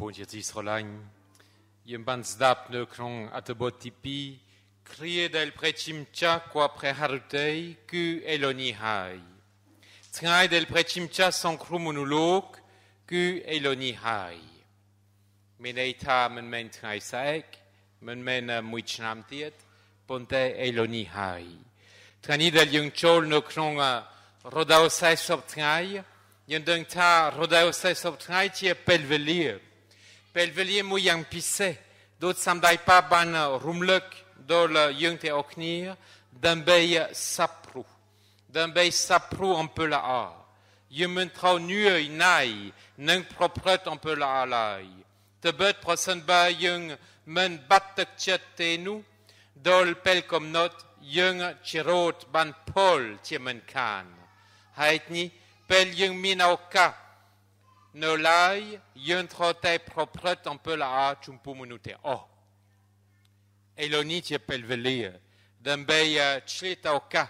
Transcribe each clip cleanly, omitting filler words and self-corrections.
บุญเจติสโลังยิมบันสดับเนครงอัตบติปีครีเดลเพรชิมชากว่าเพรฮารุเตยคือเอโลนีไฮทงายเดลเพรชิมชาสังครุมนุโลกคือเอโลนีไฮไม่ได้ทามันเป็นทงายแสกมันเป็นมุชนามเตียดปนเตเอโลนีไฮทางนี้เดลยังโจลเนครงรดาวไซสอบทงายยังดึงท่ารดาวไซสอบทงายที่เปลเวลีมูยังพิเศษโดยสำได้ป้าบันรุมเลิกโดยยังเทออกนี้ดันเบย์สับพรูอันเปล่ายังมันเท่าเนื้อในนังพรพรตอันเปล่าอะไรแต่เบิดพอสันบายังมันบัตตกเจตนูโดยเปลคอมนดยังชิโรดบันพอลที่มันคานให้นี้เปลยังมีนาวกะเนลายยังทอเตพรพรตอันเปล่าจุมพูมนุเตอเอโลนีที่เปลเวลีดันเบย์ชลิตเอากะ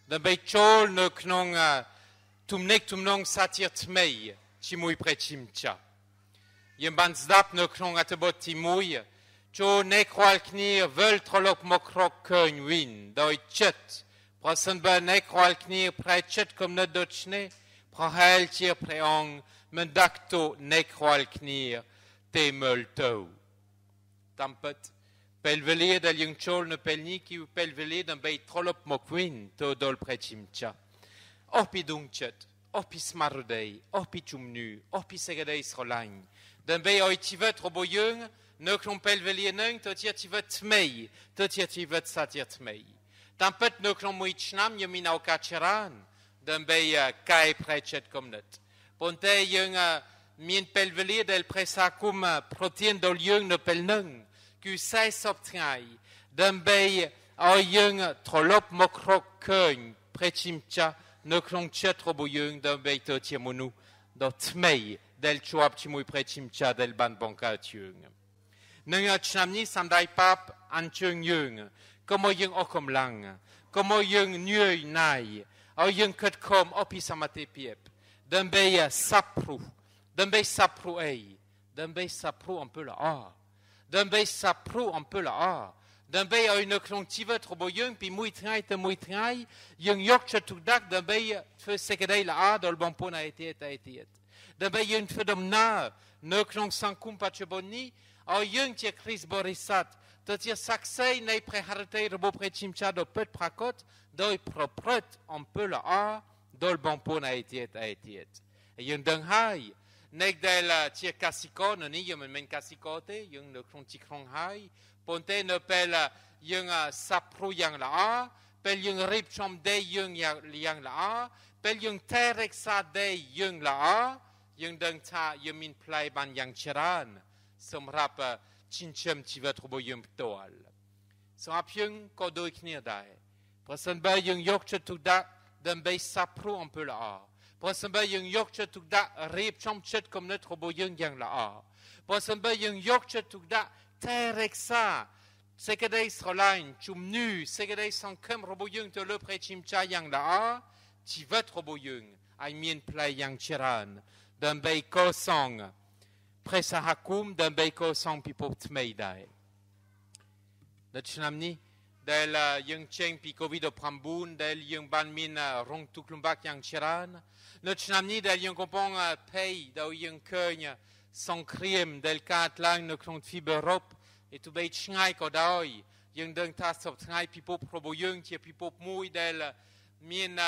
ดันเบย์โจลนกนงทุมเนกทุมนงสาธิตเมย์ชิมุยเพรชิมชายังบันสดับนกนงอัตบติมุยโจเนควาลคนีเวลทรลกมครกเคินวินโดยเจ็ดเพราะสันบาเนควาลคนีเพรเจ็ดคมนดดชเนเพราะเฮลเชียเพรองมันดักโตเนควาลคนีเตมลโตตัมปัดเปลเวลีดัลยังโจลนเปลนี้คิวเปลเวลีดันไปทรลกมควินโตดอลเพรชิมชาอปิดุงเจ็ดอปิสมารุเดย์อปิจุมนูอปิเซกเดย์สโคลังดันไปออยทิเวตรบยังนกลงเปลเวลีนึงตัวเทียทิเวตเมย์ตัวเทียทิเวตสาธิตเมย์ตัมปัดนกลงมุยชนามยังมีนาวกาเชรันดันไปไกเพรเจ็ดคมนัดปนเตยังมีนเปลเวลีเดลเพรสาคุมโปรตีนดอลยังนเปลนึงคือใส่สอบไงดันไปเอายังทรลบมครกเคินเพรชิมชานกลงเช็ดรบยังดันไปตัวเทียมนูดอทเมย์เดลชวบชิมุยเพรชิมชาเดลบันบังกาเชียงนึงชนามนี้สัมได้ปับอันเชิงยังก็มยังออกกำลังก็มยังเหนื่อยในเอายังขัดคมอภิสมัติเปียบดันไปสับพรูเอดันไปสับพรูอันเปล่าดันไปสับพรูอันเปล่าดันไปเอานกลงชีวิตรบยังปีมุยทายแต่มุยทายยังยกชุดทุกดักดันไปเฟสเกได้ละดอลบังปนไอเทียดันไปยังฟดมนานกลงสังคมปัจจุบันนี้เอายังเจคริสบริษัทตัวที่สักเซในเพรหารเตยระบบเพรชิมชาโดยเปิดปรากฏโดยพรพรตอันเปล่าดอลบังปนไอเทียยังดังให้ในเดลเชียคาสิโกนนี่ยังมันคาสิโกเตยังนกลงจิครองให้ปนเตนเปลยังสับพรูยังละเป็นยังริบชมเดยังละเป็นยังเทเร็กซาเดยังละยังดังท่ายังมินพลายบันยังเชรันสำหรับชินเชมชีวิตรบยังตัวสำหรับยังก็โดยขณีได้เพราะสันบายังยกชุดทุกดักดันไปสับพรูอันเปล่าเพราะสันบายังยกชุดทุกดักริบชมชุดคำนึกรบยังละเพราะสันบายังยกชุดทุกดักเทเร็กซาเซกเดย์สไลน์จุมนูเซกเดย์สังคมรบยังตัวเลือกเพรชิมชายังละชีวิตรบยังไอมีนพลายยังเชรันดันไปก่อสร้างเพรสหคุมดันไปก่อสร้างพิภพทไม่ได้ดัชนำนี้เดลยังเชงพิโควิดพรำบุญเดลยังบันมินรงทุกลุมบักยังเชรันดัชนำนี้เดลยังกำปองเพย์เดลยังเคยสังครีมเดลกาดลังนกลงฟิเบอร์รบตุเบชง่ายก็ได้ยังเดินทางสอบง่ายพิภพรบยังเชียพิภพมุยเดลมีน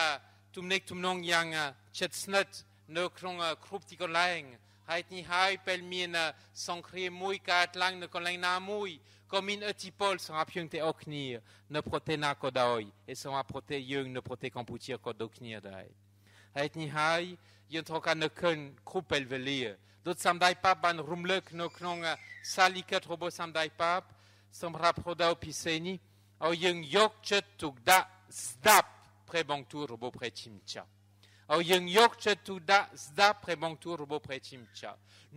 ทุมเนกทุมนองยังเช็ดสนัดนกลงครุบที่ก็แรงให้ที่ให้เป็นมีนสังครีมมุยกาดลังนกแรงน้ำมุยก็มีนอธิปอลสำหรับยังเตออกนี้นโปรเทนาก็ได้สำหรับโปรเทยังนโปรเทกัมพูชีก็ดูนี้ได้ให้ที่ให้ยังทอกันนกขึ้นครุบเปลเวลีดูสัมได้ปับบันรุมเลิกนกลงซาลิกัดรบสัมได้ปับสำหรับโปรดาวพิเศษนี้เอายังยกจุดทุกดับเพรบังตูรบเพรชิมชาเอายังยกจุดทุกดับเพรบังตูรบเพรชิมชา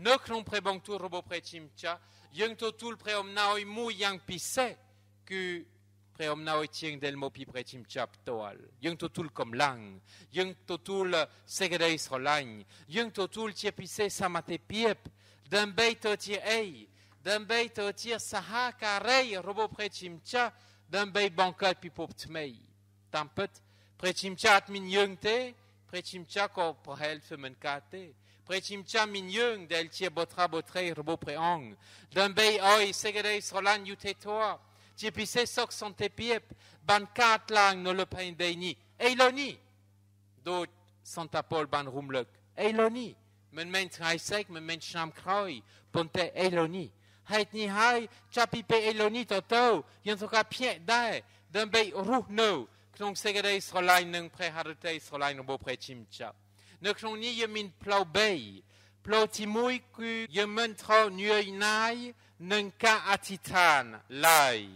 นกลงเพรบังตูรบเพรชิมชายังตัวทุลเพรอมนาอยมูยังพิเศษคือเพรอมนาอยเชียงเดลโมพิเพรชิมชาตัวยังตัวทุลกำลังยังตัวทุลเซกเดย์สโลลังยังตัวทุลเชียพิเศษสามัติเปียบ d'un beit otir ei, d'un beit otir saha karei robo prechimcha, d'un beit bankat pipop tmei. Tampet, prechimcha at min jungte, prechimcha ko pohel femenkate. Prechimcha min jung del tia botra botre robo preong. D'un beit oi segede srolan yutetoa. Tipise sok son tepiep, ban kat lang no le pain beini. Eiloni. Dot Santa Paul ban rumluk. Eiloni. Men traisek, men sham kroi. Ponte Eiloni. Heit ni hai, chapipe Eiloni toto. Yentoka piet dae. D'un beit ruh no. Knong segede srolan nung preharute srolan robo prechimcha. Ne knong ni yemin plau bei. Plau timui ku yemen trau nuei nai. Nung ka atitan lai.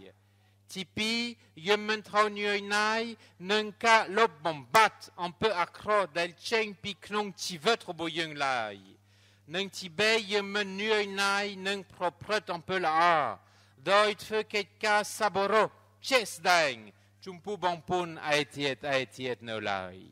Tipi, yemen trau nuei nai. Nung ka lop bombat. Un peu accro del cheng pi knong tivet robo yung lai. Nung tibe yemen nuei nai. Nung propret un peu la. Doit fe ketka saboro. Ches dang. Chumpu bompun a etiet no lai.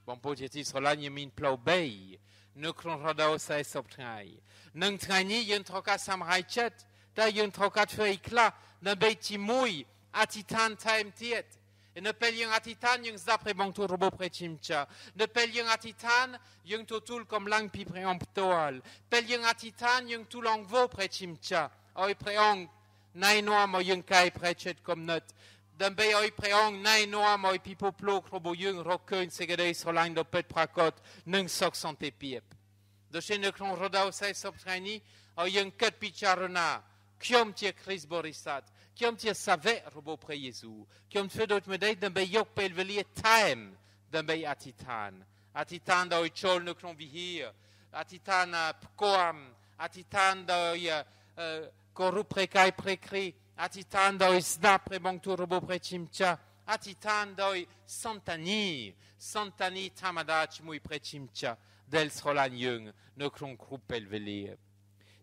Bompo jeti srolan yemin plau bei. Ne kron rodao sa esoptrai. Nung trani yen troka samraichet. Da yen troka fe ikla. Ne beiti mui. Atitan taim tiet. Et ne pel yen atitan yen zapre bonto robo prechimcha. Ne pel yen atitan yen totul comme lang pi preomptoal. Pel yen atitan yen tout lang vo prechimcha. Oi preong. Nainoa mo yen kai prechet comme not. D'un bei oi preong nai noa moi pipo plok robo yung rokeun segede srolang do pet prakot nung sok sante piep. De chen ne klon rodao sai soptraini oi yung ket picharona kiom tia Chris Borisat kiom tia save robo pre Yesu kiom fedot medei d'un bei yok pelvelie taem d'un bei atitan da oi chol ne klon vihir atitan pkoam atitan da oi koru prekai prekri Atitan doi snap prebonto robo prechimcha. Atitan doi santani tamadach mui prechimcha. Del srolan yung no klon krupel velie.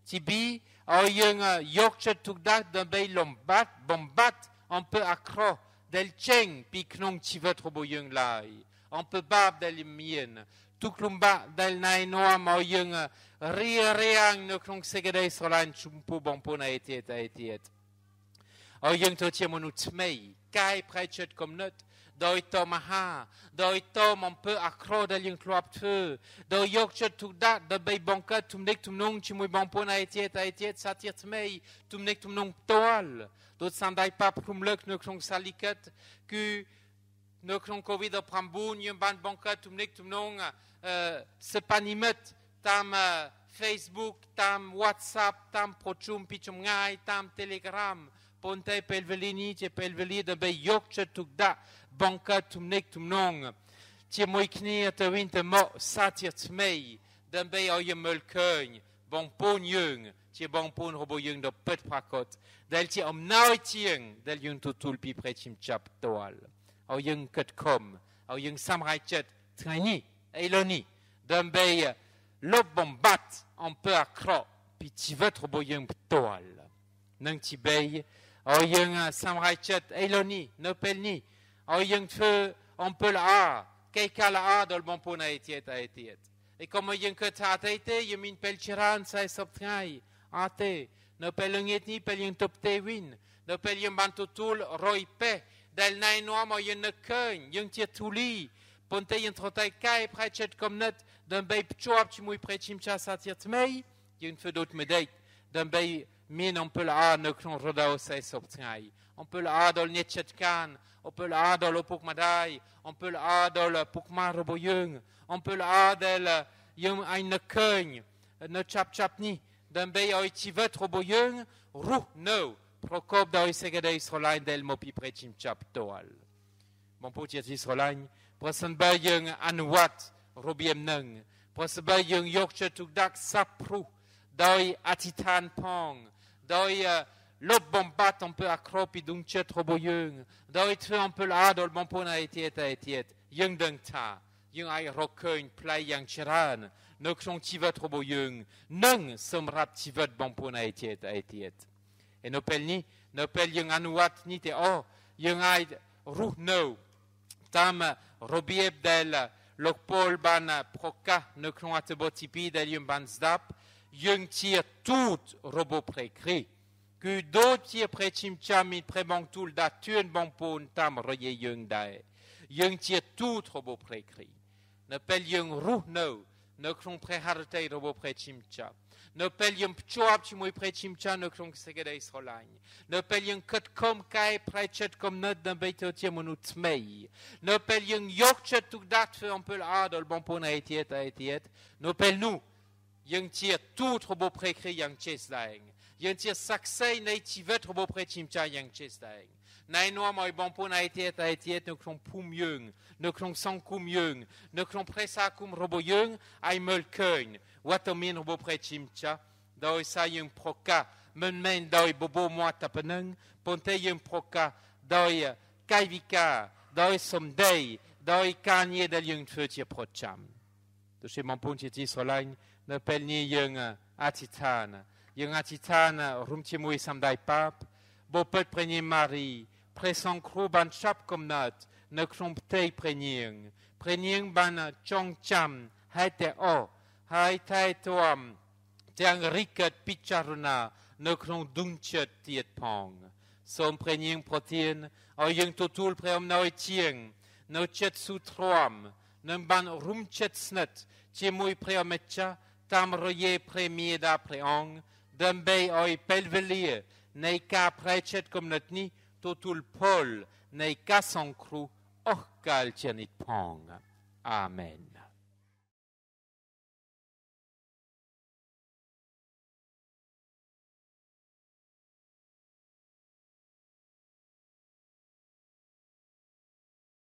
Tibi o yung yorkchet tukdak d'un bei bombat un peu accro del cheng pi knong tivet robo yung lai. Un peu bab del mien. Tuklumba del nainoam o yung reang no klon segede srolan chumpu bompona etiet. O yung to tia monu tmei, kai prechet comme not, doi to maha, doi to mon peu accro del yung kloap te, doi yok chet tuk dat, da bay bankat tumnek tumnong chimui bampona etiet satir tmei, tumnek tumnong toal, dot sandai pap kumlek no klong saliket, ku no klong covid o pramboun, yung ban bankat tumnek tumnong sepanimet, tam Facebook, tam WhatsApp, tam prochum pichum ngai, tam Telegram, Ponte pelvelini, te pelveli de be yok tuk da, banka tumnek tumnong. Tie moi knir te winte mo satir tmei, de be o ye mulkeun, bon pon yung, tie bon pon robo yung do pet prakot, del tie om nao tieng, del yung tutul pi prechim chap toal. O yung ket kom, o yung samraichet, trani, eiloni, de be lop bombat, on peut accro, pi tivet robo yung toal. Nang ti be, o yung samraichet eiloni, no pelni, o yung feu, on peut la keika la dol bon pona etiet. Et comme yung que ta ete, yung min pel chiran sa soptrai, ate, no pel yung etni pel yung topte win, no pel yung bantutul roi pe, del nai noam o yung ne keun, yung tia tuli, ponte yung trotay kai prechet comme net, d'un bay pchoap chimui prechim cha satir tmei, yung feu dot medeit, d'un bay min on peut la ne klon rodao sa soptrai. On peut la dol netchetkan, on peut la dol opuk madai, on peut la dol pukma roboyung, on peut la del yung ein ne keun, ne chapni, d'un bay oi tivet roboyung, ruh no, prokop da oi segede Israël del mopi prechim chap toal. Bon potiet Israël, presen bay yung anwat robiem nung, presen bay yung yokchetuk dak sapru, doi atitan pong, doi l'op bombat on peut accropi dung chet roboyung, doi tre on peut la dol bompona etiet, yung dung ta, yung ai rokeun play yang chiran, no kson tivet roboyung, nung somrap tivet bompona etiet. Et no pel yung anuat ni te yung ai ruh no, tam robieb del lokpol ban proka, no kson atebo tipi del yung ban zdap, យើងជាទូតរបស់ព្រះគ្រីស្ទគឺដូចជាព្រះជាម្ចាស់មានព្រះបង្គទូលដាស់តឿនបងប្អូនតាមរយៈយើងដែរយើងជាទូតរបស់ព្រះគ្រីស្ទនៅពេលយើងរស់នៅក្នុងព្រះハរតីរបស់ព្រះជាម្ចាស់នៅពេលយើងភ្ជាប់ជាមួយព្រះជាម្ចាស់នៅក្នុងសេចក្តីស្រឡាញ់នៅពេលយើងខិតខំកែប្រែចិត្តគំនិតដើម្បីទៅជាមនុស្សថ្មីនៅពេលយើងយកចិត្តទុកដាក់ធ្វើអំពើល្អដល់បងប្អូនឯទៀតនៅពេលនោះយើងជាទូតរបស់ព្រះគ្រីស្ទយ៉ាងជាក់ស្ដែងយើងជាសាក្សីនៃជីវិតរបស់ព្រះជាម្ចាស់យ៉ាងជាក់ស្ដែងណែនាំឲ្យបងប្អូនឯទៀតនៅក្នុងភូមិយើងនៅក្នុងសង្គមយើងនៅក្នុងព្រះសាគមរបស់យើងឲ្យមើលឃើញវត្តមានរបស់ព្រះជាម្ចាស់ដោយសារយើងប្រកាសមិនមែនដោយបបោមាត់តែប៉ុណ្ណឹងប៉ុន្តែយើងប្រកាសដោយកាយវិការដោយសម្ដីដោយការងារដែលយើងធ្វើជាប្រចាំដូច្នេះបងប្អូនជាទីស្រឡាញ់នៅពេលនេះយើងអធិដ្ឋានរួមជាមួយសម្ដេចប៉ាបបុព្វព្រះនាងម៉ារីព្រះសង្ឃគ្រូបានចាប់កំណើតនៅក្នុងផ្ទៃព្រះនាងបានចងចាំហើយតែហើយថែទាំទាំងរិកតពិចារណានៅក្នុងដួងចិត្តទៀតផងសូមព្រះនាងប្រទានឲ្យយើងទទួលព្រះអំណោយជាងនៅចិត្តស៊ូទ្រាំនឹងបានរួមចិត្តស្និទ្ធជាមួយព្រះម្ចាស់តាមរយៈព្រះមេដាព្រះអង្គដើម្បីឲ្យពេលវេលានៃការប្រែចិត្តគំនិតនេះទទួលផលនៃការសង្គ្រោះអស់កលជានិច្ចផងអាមែន